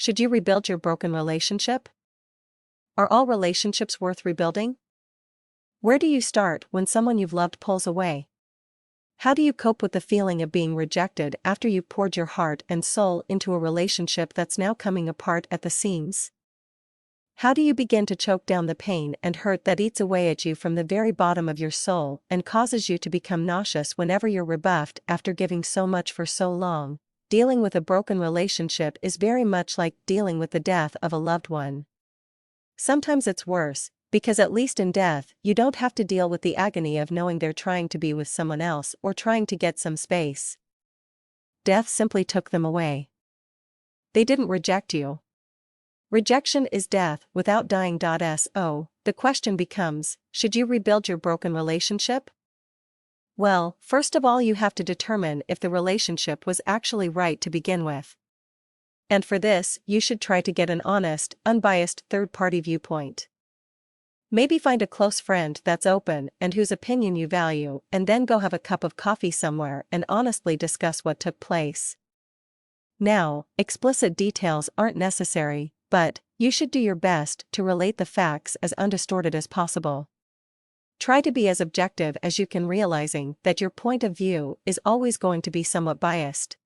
Should you rebuild your broken relationship? Are all relationships worth rebuilding? Where do you start when someone you've loved pulls away? How do you cope with the feeling of being rejected after you've poured your heart and soul into a relationship that's now coming apart at the seams? How do you begin to choke down the pain and hurt that eats away at you from the very bottom of your soul and causes you to become nauseous whenever you're rebuffed after giving so much for so long? Dealing with a broken relationship is very much like dealing with the death of a loved one. Sometimes it's worse, because at least in death, you don't have to deal with the agony of knowing they're trying to be with someone else or trying to get some space. Death simply took them away. They didn't reject you. Rejection is death without dying. So, the question becomes, should you rebuild your broken relationship? Well, first of all, you have to determine if the relationship was actually right to begin with. And for this, you should try to get an honest, unbiased third-party viewpoint. Maybe find a close friend that's open and whose opinion you value, and then go have a cup of coffee somewhere and honestly discuss what took place. Now, explicit details aren't necessary, but you should do your best to relate the facts as undistorted as possible. Try to be as objective as you can, realizing that your point of view is always going to be somewhat biased.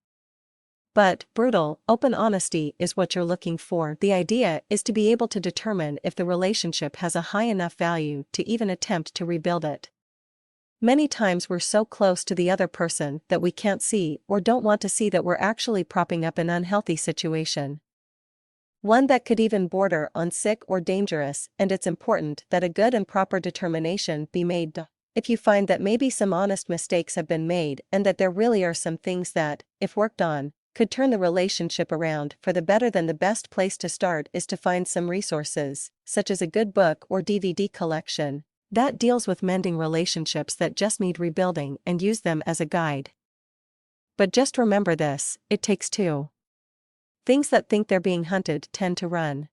But brutal, open honesty is what you're looking for. The idea is to be able to determine if the relationship has a high enough value to even attempt to rebuild it. Many times we're so close to the other person that we can't see or don't want to see that we're actually propping up an unhealthy situation. One that could even border on sick or dangerous, and it's important that a good and proper determination be made. If you find that maybe some honest mistakes have been made and that there really are some things that, if worked on, could turn the relationship around for the better, then the best place to start is to find some resources, such as a good book or DVD collection, that deals with mending relationships that just need rebuilding, and use them as a guide. But just remember this, it takes two. Things that think they're being hunted tend to run.